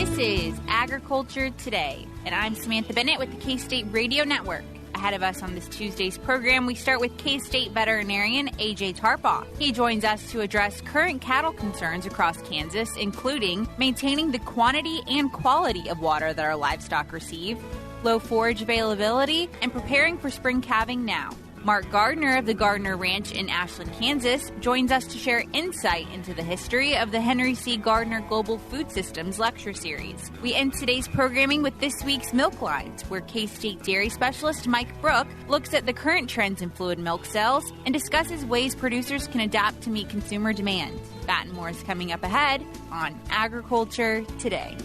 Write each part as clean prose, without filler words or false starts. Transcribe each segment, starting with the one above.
This is Agriculture Today, and I'm Samantha Bennett with the K-State Radio Network. Ahead of us on this Tuesday's program, we start with K-State veterinarian A.J. Tarpoff. He joins us to address current cattle concerns across Kansas, including maintaining the quantity and quality of water that our livestock receive, low forage availability, and preparing for spring calving now. Mark Gardiner of the Gardiner Ranch in Ashland, Kansas, joins us to share insight into the history of the Henry C. Gardiner Global Food Systems Lecture Series. We end today's programming with this week's Milk Lines, where K-State dairy specialist Mike Brouk looks at the current trends in fluid milk sales and discusses ways producers can adapt to meet consumer demand. That and more is coming up ahead on Agriculture Today.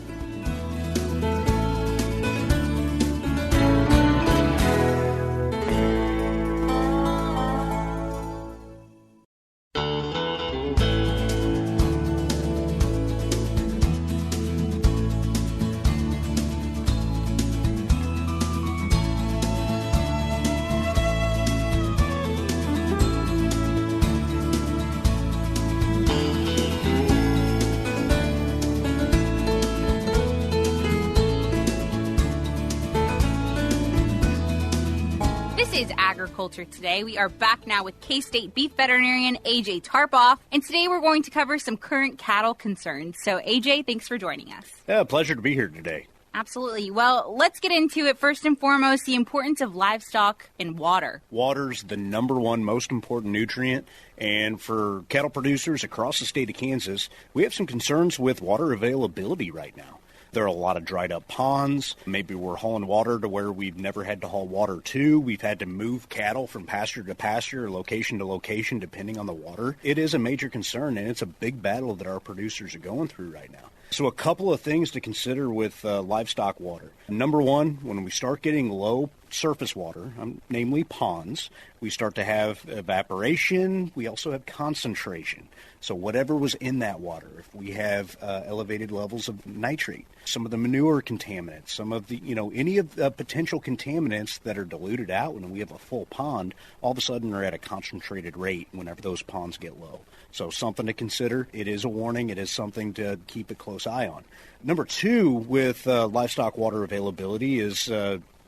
This is Agriculture Today. We are back now with K-State beef veterinarian A.J. Tarpoff, and today we're going to cover some current cattle concerns. So, A.J., thanks for joining us. Yeah, pleasure to be here today. Absolutely. Well, let's get into it. First and foremost, the importance of livestock and water. Water's the number one most important nutrient, and for cattle producers across the state of Kansas, we have some concerns with water availability right now. There are a lot of dried up ponds. Maybe we're hauling water to where we've never had to haul water to. We've had to move cattle from pasture to pasture, location to location, depending on the water. It is a major concern, and it's a big battle that our producers are going through right now. So a couple of things to consider with livestock water. Number one, when we start getting low surface water, namely ponds, we start to have evaporation. We also have concentration. So whatever was in that water, if we have elevated levels of nitrate, some of the manure contaminants, some of the, any of the potential contaminants that are diluted out when we have a full pond, all of a sudden are at a concentrated rate whenever those ponds get low. So something to consider. It is a warning. It is something to keep a close eye on. Number two, with livestock water availability is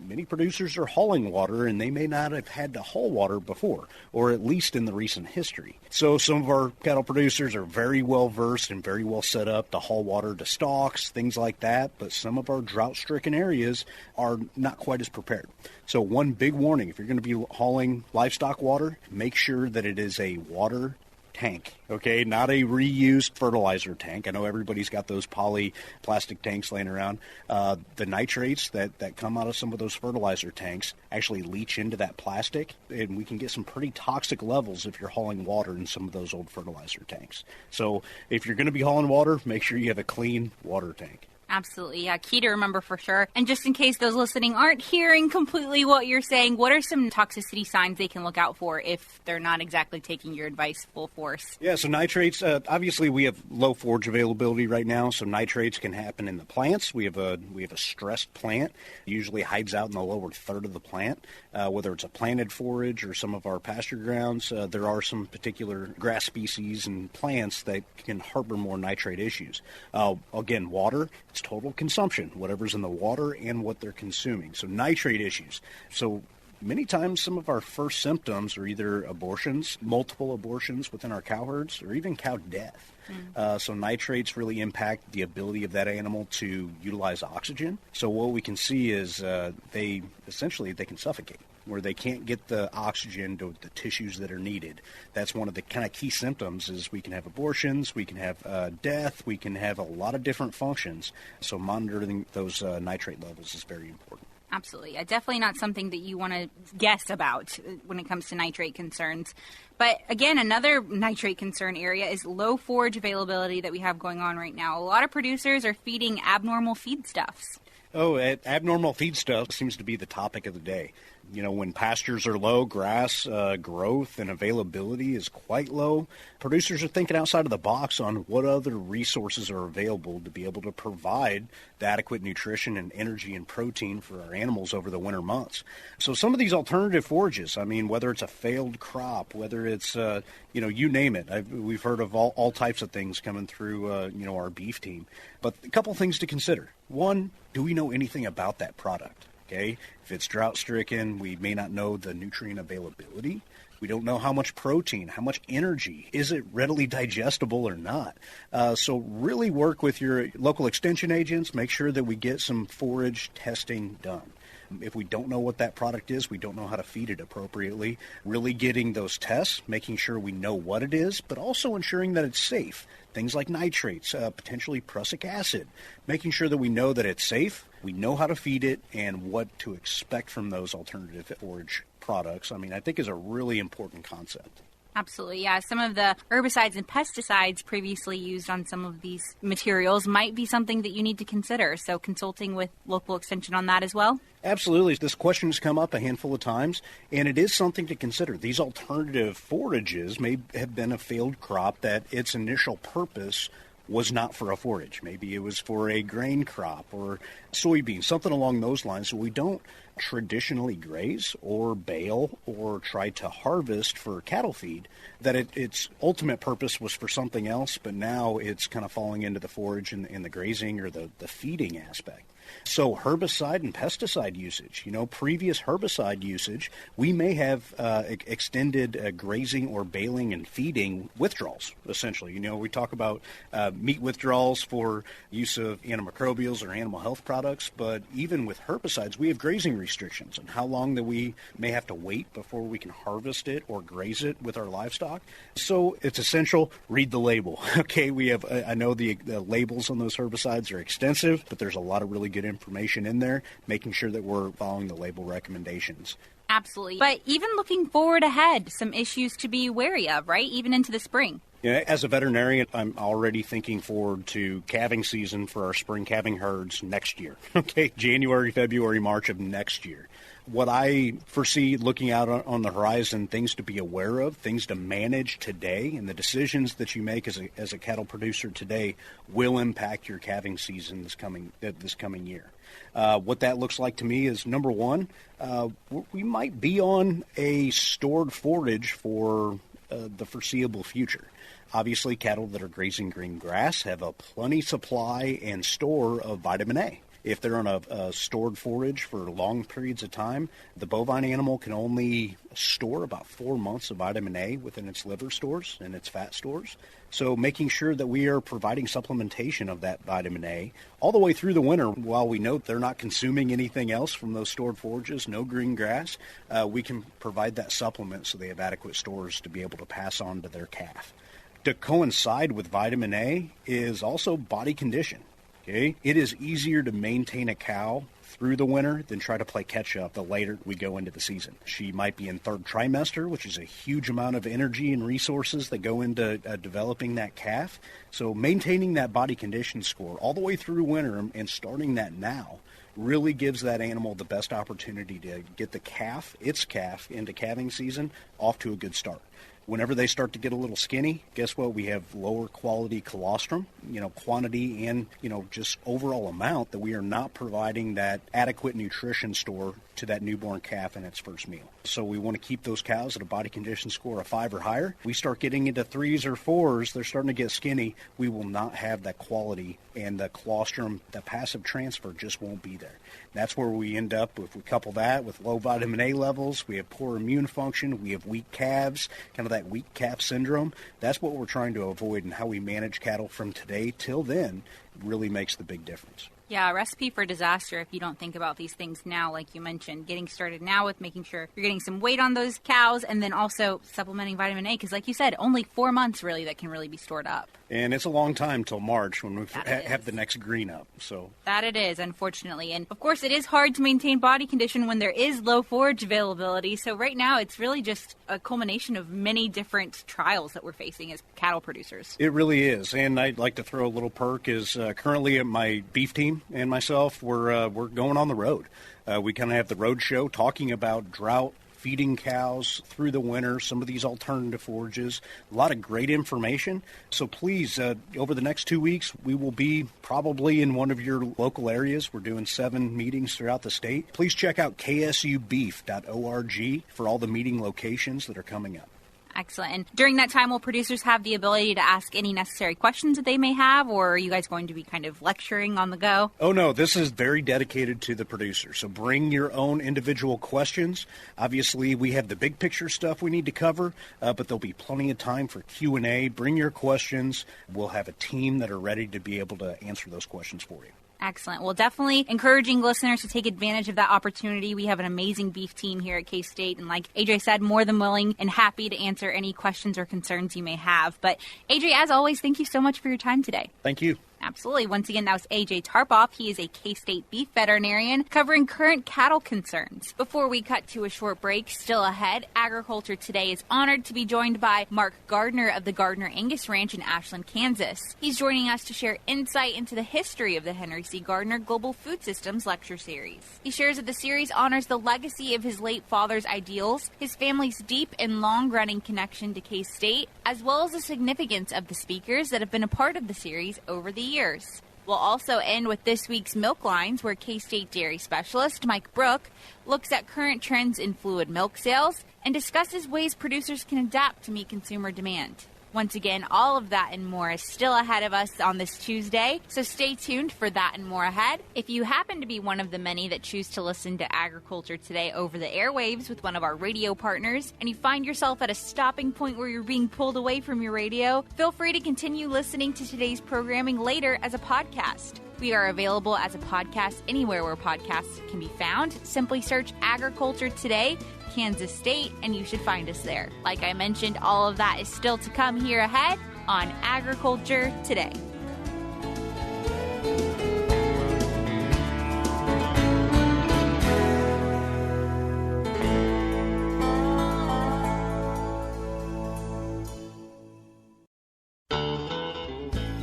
many producers are hauling water, and they may not have had to haul water before, or at least in the recent history. So some of our cattle producers are very well versed and very well set up to haul water to stocks, things like that, but some of our drought-stricken areas are not quite as prepared. So one big warning, if you're going to be hauling livestock water, make sure that it is a water tank, okay, not a reused fertilizer tank. I know everybody's got those poly plastic tanks laying around. The nitrates that come out of some of those fertilizer tanks actually leach into that plastic, and we can get some pretty toxic levels if you're hauling water in some of those old fertilizer tanks. So if you're going to be hauling water, make sure you have a clean water tank. Absolutely. Yeah, key to remember for sure. And just in case those listening aren't hearing completely what you're saying, what are some toxicity signs they can look out for if they're not exactly taking your advice full force? Yeah, so nitrates, obviously we have low forage availability right now, so nitrates can happen in the plants. We have a stressed plant. It usually hides out in the lower third of the plant, whether it's a planted forage or some of our pasture grounds. There are some particular grass species and plants that can harbor more nitrate issues. Again, water. It's total consumption, whatever's in the water and what they're consuming. So nitrate issues. So many times some of our first symptoms are either abortions, multiple abortions within our cow herds, or even cow death. So nitrates really impact the ability of that animal to utilize oxygen. So what we can see is they can suffocate, where they can't get the oxygen to the tissues that are needed. That's one of the kind of key symptoms is we can have abortions, we can have death, we can have a lot of different functions. So monitoring those nitrate levels is very important. Absolutely. Definitely not something that you want to guess about when it comes to nitrate concerns. But again, another nitrate concern area is low forage availability that we have going on right now. A lot of producers are feeding abnormal feedstuffs. Abnormal feedstuff seems to be the topic of the day. When pastures are low, grass growth and availability is quite low. Producers are thinking outside of the box on what other resources are available to be able to provide the adequate nutrition and energy and protein for our animals over the winter months. So some of these alternative forages, whether it's a failed crop, whether it's, you name it. We've heard of all types of things coming through, our beef team. But a couple things to consider. One, do we know anything about that product? Okay, if it's drought-stricken, we may not know the nutrient availability. We don't know how much protein, how much energy. Is it readily digestible or not? So really work with your local extension agents. Make sure that we get some forage testing done. If we don't know what that product is, we don't know how to feed it appropriately. Really getting those tests, making sure we know what it is, but also ensuring that it's safe. Things like nitrates, potentially prussic acid, making sure that we know that it's safe, we know how to feed it, and what to expect from those alternative forage products, I think is a really important concept. Absolutely, yeah. Some of the herbicides and pesticides previously used on some of these materials might be something that you need to consider. So consulting with local extension on that as well? Absolutely. This question has come up a handful of times, and it is something to consider. These alternative forages may have been a failed crop that its initial purpose was not for a forage. Maybe it was for a grain crop or soybeans, something along those lines. So we don't traditionally graze or bale or try to harvest for cattle feed, that its ultimate purpose was for something else, but now it's kind of falling into the forage and the grazing or the feeding aspect. So herbicide and pesticide usage, previous herbicide usage, we may have extended grazing or baling and feeding withdrawals, essentially. We talk about meat withdrawals for use of antimicrobials or animal health products, but even with herbicides, we have grazing restrictions on how long that we may have to wait before we can harvest it or graze it with our livestock. So it's essential, read the label. Okay, we have, I know the labels on those herbicides are extensive, but there's a lot of really good information in there, making sure that we're following the label recommendations. Absolutely. But even looking forward ahead, some issues to be wary of, right? Even into the spring. As a veterinarian, I'm already thinking forward to calving season for our spring calving herds next year. Okay, January, February, March of next year. What I foresee looking out on the horizon, things to be aware of, things to manage today, and the decisions that you make as a cattle producer today will impact your calving season this coming year. What that looks like to me is, number one, we might be on a stored forage for the foreseeable future. Obviously, cattle that are grazing green grass have a plenty supply and store of vitamin A. If they're on a stored forage for long periods of time, the bovine animal can only store about 4 months of vitamin A within its liver stores and its fat stores. So making sure that we are providing supplementation of that vitamin A all the way through the winter, while we know they're not consuming anything else from those stored forages, no green grass, we can provide that supplement so they have adequate stores to be able to pass on to their calf. To coincide with vitamin A is also body condition. Okay? It is easier to maintain a cow through the winter than try to play catch up the later we go into the season. She might be in third trimester, which is a huge amount of energy and resources that go into developing that calf. So maintaining that body condition score all the way through winter and starting that now really gives that animal the best opportunity to get its calf into calving season off to a good start. Whenever they start to get a little skinny, guess what? We have lower quality colostrum, quantity and, just overall amount that we are not providing that adequate nutrition store to that newborn calf in its first meal. So we want to keep those cows at a body condition score of 5 or higher. We start getting into 3s or 4s, they're starting to get skinny. We will not have that quality, and the colostrum, the passive transfer just won't be there. That's where we end up if we couple that with low vitamin A levels. We have poor immune function. We have weak calves, kind of that weak calf syndrome. That's what we're trying to avoid, and how we manage cattle from today till then really makes the big difference. Yeah, a recipe for disaster if you don't think about these things now, like you mentioned. Getting started now with making sure you're getting some weight on those cows, and then also supplementing vitamin A, because like you said, only 4 months really that can really be stored up. And it's a long time till March when we have the next green up. So that it is, unfortunately. And of course, it is hard to maintain body condition when there is low forage availability. So right now, it's really just a culmination of many different trials that we're facing as cattle producers. It really is. And I'd like to throw a little perk is currently at my beef team, team and myself, we're going on the road. We kind of have the road show talking about drought, feeding cows through the winter, some of these alternative forages, a lot of great information. So please, over the next 2 weeks, we will be probably in one of your local areas. We're doing 7 meetings throughout the state. Please check out ksubeef.org for all the meeting locations that are coming up. Excellent. And during that time, will producers have the ability to ask any necessary questions that they may have, or are you guys going to be kind of lecturing on the go? Oh, no, this is very dedicated to the producer. So bring your own individual questions. Obviously, we have the big picture stuff we need to cover, but there'll be plenty of time for Q&A. Bring your questions. We'll have a team that are ready to be able to answer those questions for you. Excellent. Well, definitely encouraging listeners to take advantage of that opportunity. We have an amazing beef team here at K-State, and like AJ said, more than willing and happy to answer any questions or concerns you may have. But AJ, as always, thank you so much for your time today. Thank you. Absolutely. Once again, that was AJ Tarpoff. He is a K-State beef veterinarian covering current cattle concerns. Before we cut to a short break, still ahead, Agriculture Today is honored to be joined by Mark Gardiner of the Gardiner Angus Ranch in Ashland, Kansas. He's joining us to share insight into the history of the Henry C. Gardiner Global Food Systems Lecture Series. He shares that the series honors the legacy of his late father's ideals, his family's deep and long-running connection to K-State, as well as the significance of the speakers that have been a part of the series over the years. We'll also end with this week's Milk Lines, where K-State dairy specialist Mike Brouk looks at current trends in fluid milk sales and discusses ways producers can adapt to meet consumer demand. Once again, all of that and more is still ahead of us on this Tuesday, so stay tuned for that and more ahead. If you happen to be one of the many that choose to listen to Agriculture Today over the airwaves with one of our radio partners, and you find yourself at a stopping point where you're being pulled away from your radio, feel free to continue listening to today's programming later as a podcast. We are available as a podcast anywhere where podcasts can be found. Simply search Agriculture Today, Kansas State, and you should find us there. Like I mentioned, all of that is still to come here ahead on Agriculture Today.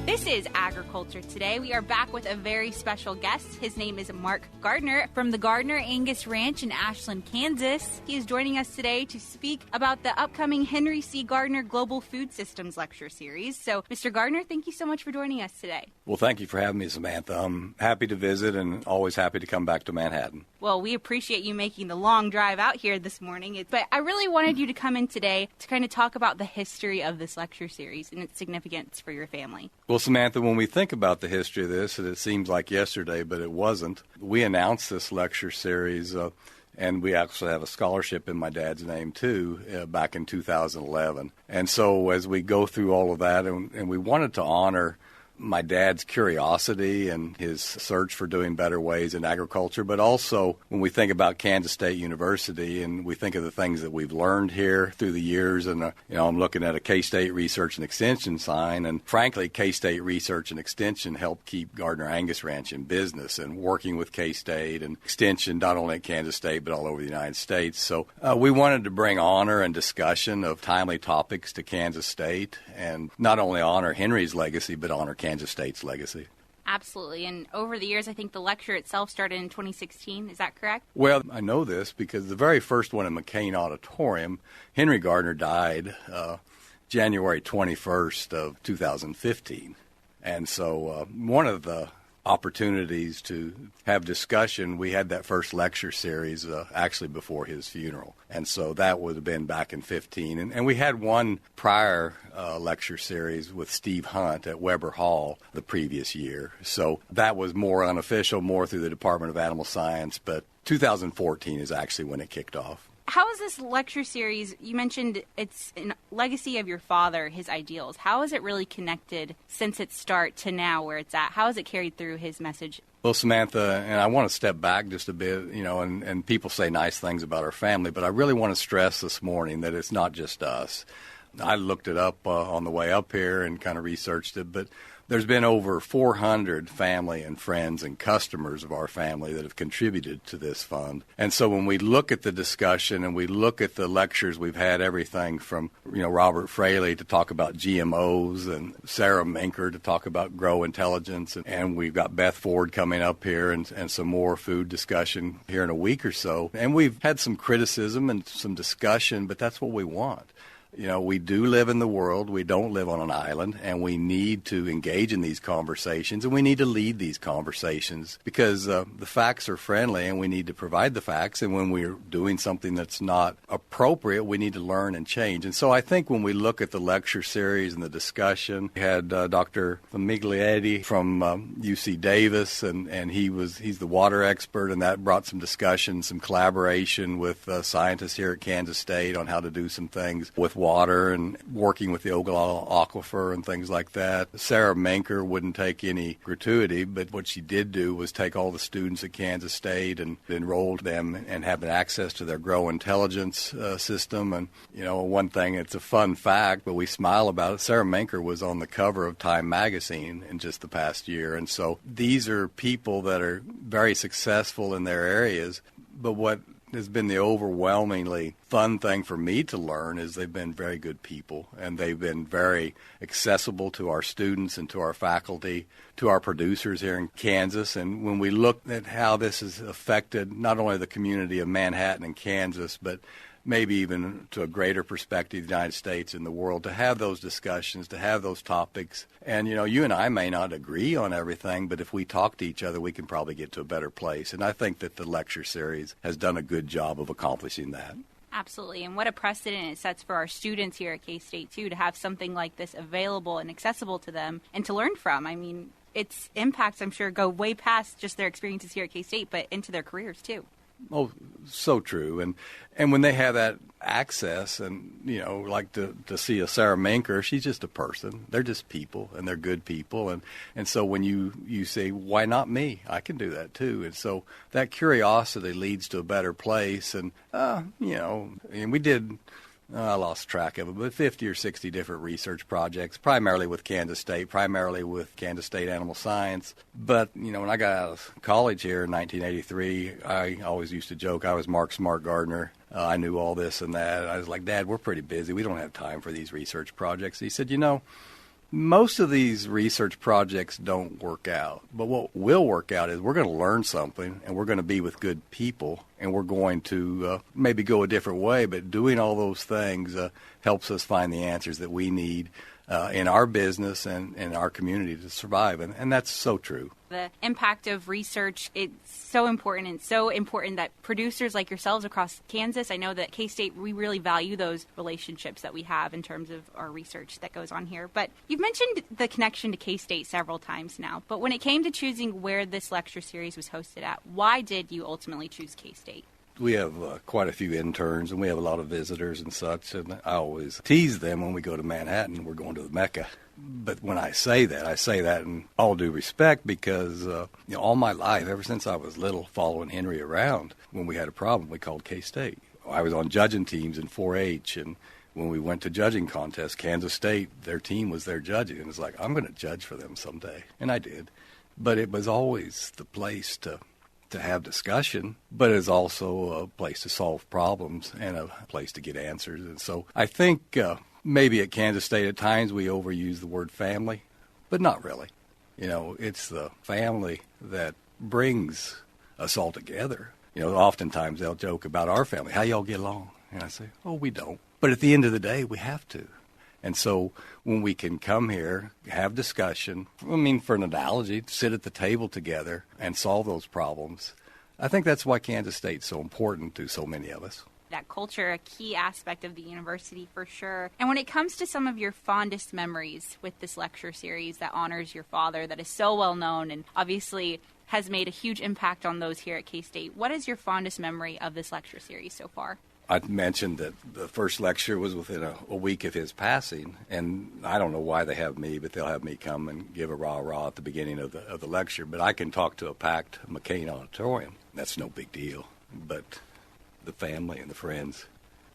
This is Agriculture Today. We are back with a very special guest. His name is Mark Gardiner from the Gardiner Angus Ranch in Ashland, Kansas. He is joining us today to speak about the upcoming Henry C. Gardiner Global Food Systems Lecture Series. So, Mr. Gardiner, thank you so much for joining us today. Well, thank you for having me, Samantha. I'm happy to visit and always happy to come back to Manhattan. Well, we appreciate you making the long drive out here this morning. But I really wanted you to come in today to kind of talk about the history of this lecture series and its significance for your family. Well, Samantha, when we think about the history of this, it seems like yesterday, but it wasn't. We announced this lecture series, and we actually have a scholarship in my dad's name, too, back in 2011. And so as we go through all of that, and we wanted to honor my dad's curiosity and his search for doing better ways in agriculture, but also when we think about Kansas State University and we think of the things that we've learned here through the years, and I'm looking at a K-State Research and Extension sign, and frankly, K-State Research and Extension helped keep Gardiner Angus Ranch in business and working with K-State and Extension not only at Kansas State but all over the United States. So we wanted to bring honor and discussion of timely topics to Kansas State and not only honor Henry's legacy but honor Kansas State's legacy. Absolutely. And over the years, I think the lecture itself started in 2016. Is that correct? Well, I know this because the very first one in McCain Auditorium, Henry Gardiner died January 21st of 2015. And so one of the opportunities to have discussion, we had that first lecture series actually before his funeral. And so that would have been back in 15. And we had one prior lecture series with Steve Hunt at Weber Hall the previous year. So that was more unofficial, more through the Department of Animal Science. But 2014 is actually when it kicked off. How is this lecture series, you mentioned it's a legacy of your father, his ideals. How is it really connected since its start to now where it's at? How has it carried through his message? Well, Samantha, and I want to step back just a bit, and people say nice things about our family, but I really want to stress this morning that it's not just us. I looked it up on the way up here and kind of researched it, but there's been over 400 family and friends and customers of our family that have contributed to this fund. And so when we look at the discussion and we look at the lectures, we've had everything from, Robert Fraley to talk about GMOs and Sarah Minker to talk about grow intelligence. And we've got Beth Ford coming up here and some more food discussion here in a week or so. And we've had some criticism and some discussion, but that's what we want. We do live in the world. We don't live on an island, and we need to engage in these conversations, and we need to lead these conversations because the facts are friendly, and we need to provide the facts. And when we're doing something that's not appropriate, we need to learn and change. And so I think when we look at the lecture series and the discussion, we had Dr. Famiglietti from UC Davis, and he's the water expert, and that brought some discussion, some collaboration with scientists here at Kansas State on how to do some things with water and working with the Ogallala Aquifer and things like that. Sarah Minker wouldn't take any gratuity, but what she did do was take all the students at Kansas State and enrolled them and have access to their Grow Intelligence system. And, one thing, it's a fun fact, but we smile about it. Sarah Minker was on the cover of Time magazine in just the past year. And so these are people that are very successful in their areas, but what has been the overwhelmingly fun thing for me to learn is they've been very good people, and they've been very accessible to our students and to our faculty, to our producers here in Kansas. And when we look at how this has affected not only the community of Manhattan and Kansas, but maybe even to a greater perspective, the United States and the world, to have those discussions, to have those topics. And, you and I may not agree on everything, but if we talk to each other, we can probably get to a better place. And I think that the lecture series has done a good job of accomplishing that. Absolutely. And what a precedent it sets for our students here at K-State, too, to have something like this available and accessible to them and to learn from. I mean, its impacts, I'm sure, go way past just their experiences here at K-State, but into their careers, too. Oh, so true. And when they have that access and, like to see a Sarah Minker, she's just a person. They're just people, and they're good people. And so when you say, why not me? I can do that too. And so that curiosity leads to a better place. And, and we did, I lost track of it, but 50 or 60 different research projects, primarily with Kansas State Animal Science. But, when I got out of college here in 1983, I always used to joke I was Mark Smart Gardner. I knew all this and that. I was like, Dad, we're pretty busy. We don't have time for these research projects. He said, most of these research projects don't work out. But what will work out is we're going to learn something, and we're going to be with good people, and we're going to maybe go a different way. But doing all those things helps us find the answers that we need in our business and in our community to survive. And that's so true. The impact of research, it's so important, and so important that producers like yourselves across Kansas, I know that K-State, we really value those relationships that we have in terms of our research that goes on here. But you've mentioned the connection to K-State several times now, but when it came to choosing where this lecture series was hosted at, why did you ultimately choose K-State? We have quite a few interns, and we have a lot of visitors and such, and I always tease them when we go to Manhattan, we're going to the Mecca. But when I say that in all due respect because, all my life, ever since I was little, following Henry around, when we had a problem, we called K-State. I was on judging teams in Forage, and when we went to judging contests, Kansas State, their team was there judging, and it's like, I'm going to judge for them someday. And I did. But it was always the place to have discussion, but it's also a place to solve problems and a place to get answers. And so I think maybe at Kansas State at times we overuse the word family, but not really. It's the family that brings us all together. Oftentimes they'll joke about our family. How y'all get along? And I say, oh, we don't. But at the end of the day, we have to. And so when we can come here, have discussion, for an analogy, sit at the table together and solve those problems, I think that's why Kansas State's so important to so many of us. That culture, a key aspect of the university for sure. And when it comes to some of your fondest memories with this lecture series that honors your father, that is so well known and obviously has made a huge impact on those here at K-State, what is your fondest memory of this lecture series so far? I mentioned that the first lecture was within a week of his passing, and I don't know why they have me, but they'll have me come and give a rah-rah at the beginning of the lecture. But I can talk to a packed McCain auditorium. That's no big deal. But the family and the friends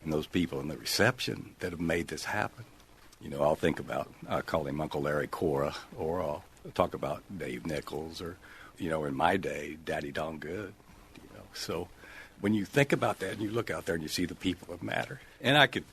and those people in the reception that have made this happen, I'll think about, I call him Uncle Larry Cora, or I'll talk about Dave Nichols, or, in my day, Daddy Don Good. So when you think about that and you look out there and you see the people that matter, and I could,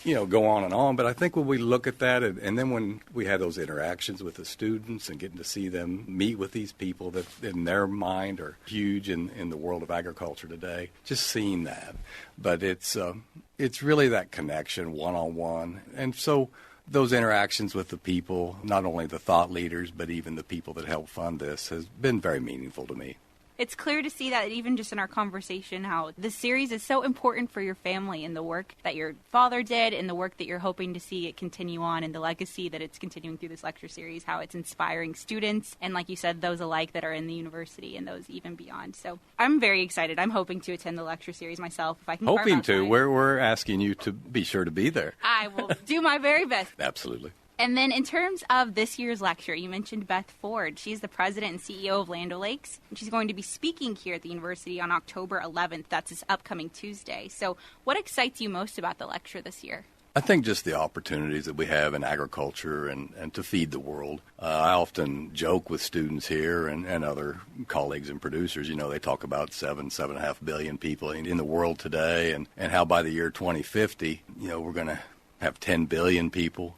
go on and on, but I think when we look at that, and then when we have those interactions with the students and getting to see them meet with these people that in their mind are huge in the world of agriculture today, just seeing that. But it's really that connection one-on-one. And so those interactions with the people, not only the thought leaders, but even the people that help fund this, has been very meaningful to me. It's clear to see that even just in our conversation, how this series is so important for your family and the work that your father did and the work that you're hoping to see it continue on, and the legacy that it's continuing through this lecture series, how it's inspiring students and, like you said, those alike that are in the university and those even beyond. So I'm very excited. I'm hoping to attend the lecture series myself if I can. Hoping to. We're asking you to be sure to be there. I will do my very best. Absolutely. And then in terms of this year's lecture, you mentioned Beth Ford. She's the president and CEO of Land O'Lakes, and she's going to be speaking here at the university on October 11th. That's this upcoming Tuesday. So what excites you most about the lecture this year? I think just the opportunities that we have in agriculture and to feed the world. I often joke with students here and other colleagues and producers, they talk about 7.5 billion people in the world today, and how by the year 2050, we're going to have 10 billion people.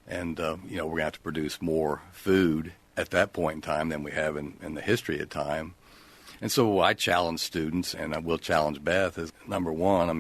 And, we're going to have to produce more food at that point in time than we have in the history of time. And so I challenge students, and I will challenge Beth, is number one,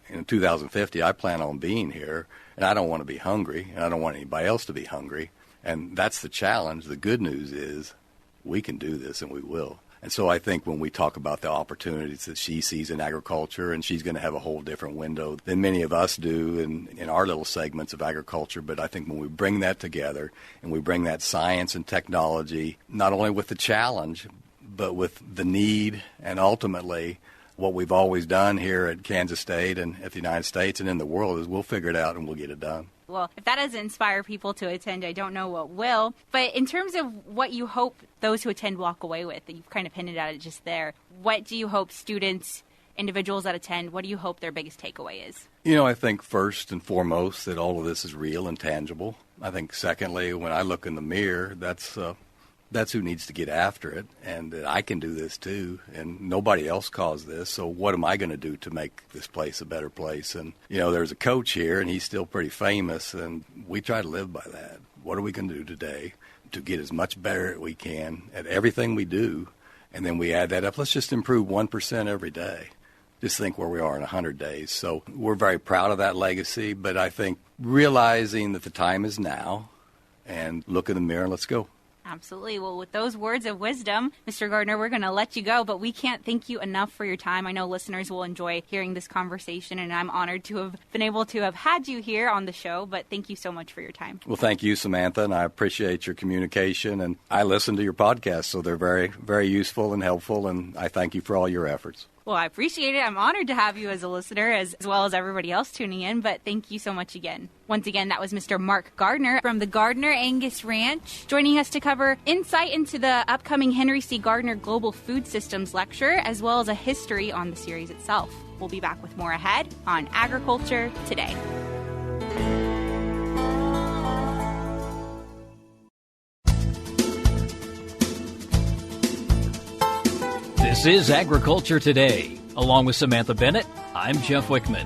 in 2050, I plan on being here, and I don't want to be hungry, and I don't want anybody else to be hungry. And that's the challenge. The good news is we can do this, and we will. And so I think when we talk about the opportunities that she sees in agriculture, and she's going to have a whole different window than many of us do in our little segments of agriculture. But I think when we bring that together and we bring that science and technology, not only with the challenge, but with the need, and ultimately what we've always done here at Kansas State and at the United States and in the world, is we'll figure it out and we'll get it done. Well, if that doesn't inspire people to attend, I don't know what will. But in terms of what you hope those who attend walk away with, that you've kind of hinted at it just there, what do you hope students, individuals that attend, what do you hope their biggest takeaway is? I think first and foremost that all of this is real and tangible. I think secondly, when I look in the mirror, that's who needs to get after it, and that I can do this too, and nobody else caused this, so what am I going to do to make this place a better place? And, there's a coach here, and he's still pretty famous, and we try to live by that. What are we going to do today to get as much better as we can at everything we do, and then we add that up. Let's just improve 1% every day. Just think where we are in 100 days. So we're very proud of that legacy, but I think realizing that the time is now, and look in the mirror and let's go. Absolutely. Well, with those words of wisdom, Mr. Gardiner, we're going to let you go, but we can't thank you enough for your time. I know listeners will enjoy hearing this conversation, and I'm honored to have been able to have had you here on the show, but thank you so much for your time. Well, thank you, Samantha, and I appreciate your communication, and I listen to your podcasts, so they're very, very useful and helpful, and I thank you for all your efforts. Well, I appreciate it. I'm honored to have you as a listener, as well as everybody else tuning in, but thank you so much again. Once again, that was Mr. Mark Gardiner from the Gardiner Angus Ranch, joining us to cover insight into the upcoming Henry C. Gardiner Global Food Systems Lecture, as well as a history on the series itself. We'll be back with more ahead on Agriculture Today. This is Agriculture Today. Along with Samantha Bennett, I'm Jeff Wickman.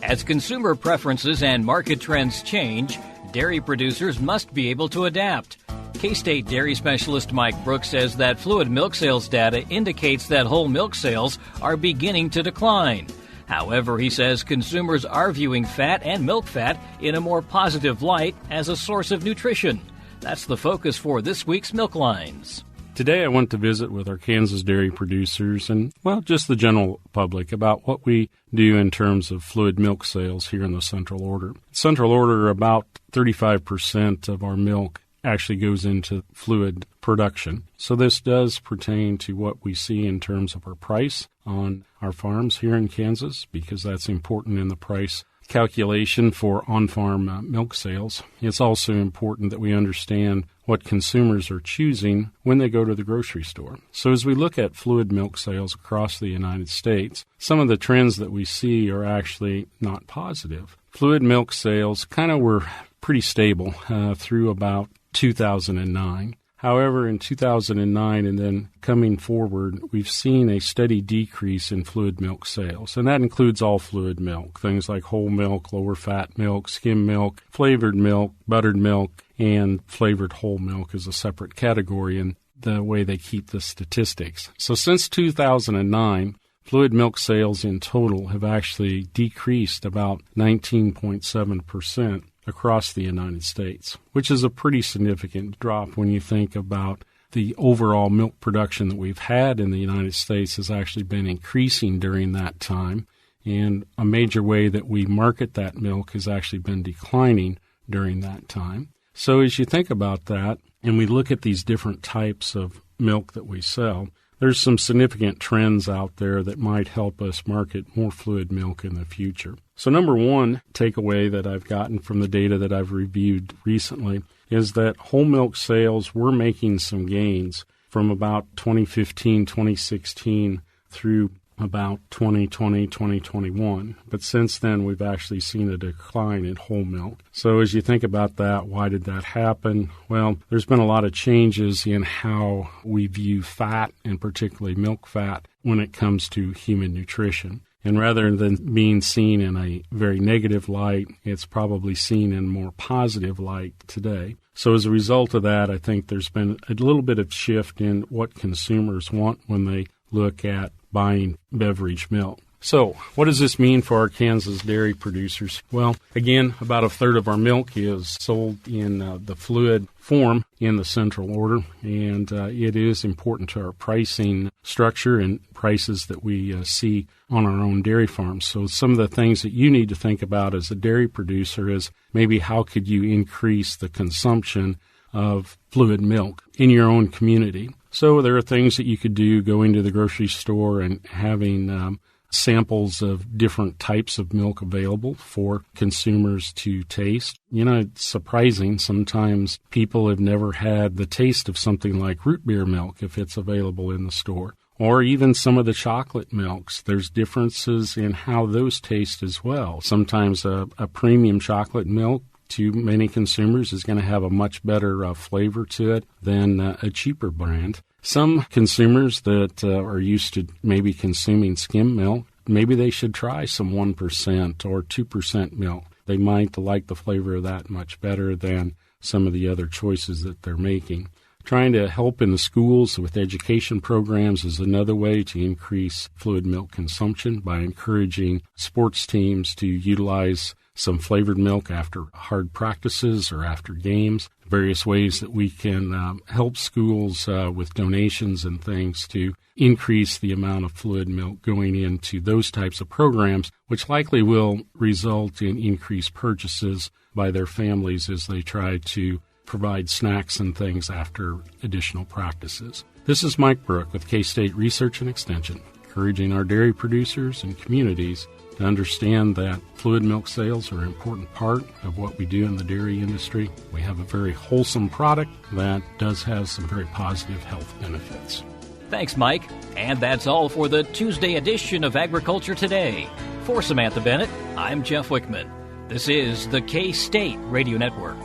As consumer preferences and market trends change, dairy producers must be able to adapt. K-State dairy specialist Mike Brouk says that fluid milk sales data indicates that whole milk sales are beginning to decline. However, he says consumers are viewing fat and milk fat in a more positive light as a source of nutrition. That's the focus for this week's Milk Lines. Today I went to visit with our Kansas dairy producers and, just the general public about what we do in terms of fluid milk sales here in the Central Order. Central Order, about 35% of our milk actually goes into fluid production. So this does pertain to what we see in terms of our price on our farms here in Kansas, because that's important in the price calculation for on-farm milk sales. It's also important that we understand what consumers are choosing when they go to the grocery store. So as we look at fluid milk sales across the United States, some of the trends that we see are actually not positive. Fluid milk sales kind of were pretty stable through about 2009. However, in 2009 and then coming forward, we've seen a steady decrease in fluid milk sales, and that includes all fluid milk, things like whole milk, lower fat milk, skim milk, flavored milk, buttered milk, and flavored whole milk is a separate category in the way they keep the statistics. So since 2009, fluid milk sales in total have actually decreased about 19.7%. across the United States, which is a pretty significant drop when you think about the overall milk production that we've had in the United States has actually been increasing during that time, and a major way that we market that milk has actually been declining during that time. So as you think about that, and we look at these different types of milk that we sell, there's some significant trends out there that might help us market more fluid milk in the future. So number one takeaway that I've gotten from the data that I've reviewed recently is that whole milk sales were making some gains from about 2015, 2016 through about 2020, 2021. But since then, we've actually seen a decline in whole milk. So as you think about that, why did that happen? Well, there's been a lot of changes in how we view fat, and particularly milk fat, when it comes to human nutrition. And rather than being seen in a very negative light, it's probably seen in a more positive light today. So as a result of that, I think there's been a little bit of shift in what consumers want when they look at buying beverage milk. So what does this mean for our Kansas dairy producers? Well, again, about a third of our milk is sold in the fluid form in the central order, and it is important to our pricing structure and prices that we see on our own dairy farms. So some of the things that you need to think about as a dairy producer is maybe how could you increase the consumption of fluid milk in your own community. So there are things that you could do, going to the grocery store and having samples of different types of milk available for consumers to taste. You know, it's surprising. Sometimes people have never had the taste of something like root beer milk if it's available in the store, or even some of the chocolate milks. There's differences in how those taste as well. Sometimes a premium chocolate milk to many consumers is going to have a much better flavor to it than a cheaper brand. Some consumers that are used to maybe consuming skim milk, maybe they should try some 1% or 2% milk. They might like the flavor of that much better than some of the other choices that they're making. Trying to help in the schools with education programs is another way to increase fluid milk consumption by encouraging sports teams to utilize some flavored milk after hard practices or after games. Various ways that we can help schools with donations and things to increase the amount of fluid milk going into those types of programs, which likely will result in increased purchases by their families as they try to provide snacks and things after additional practices. This is Mike Brouk with K-State Research and Extension, encouraging our dairy producers and communities to understand that fluid milk sales are an important part of what we do in the dairy industry. We have a very wholesome product that does have some very positive health benefits. Thanks, Mike. And that's all for the Tuesday edition of Agriculture Today. For Samantha Bennett, I'm Jeff Wickman. This is the K-State Radio Network.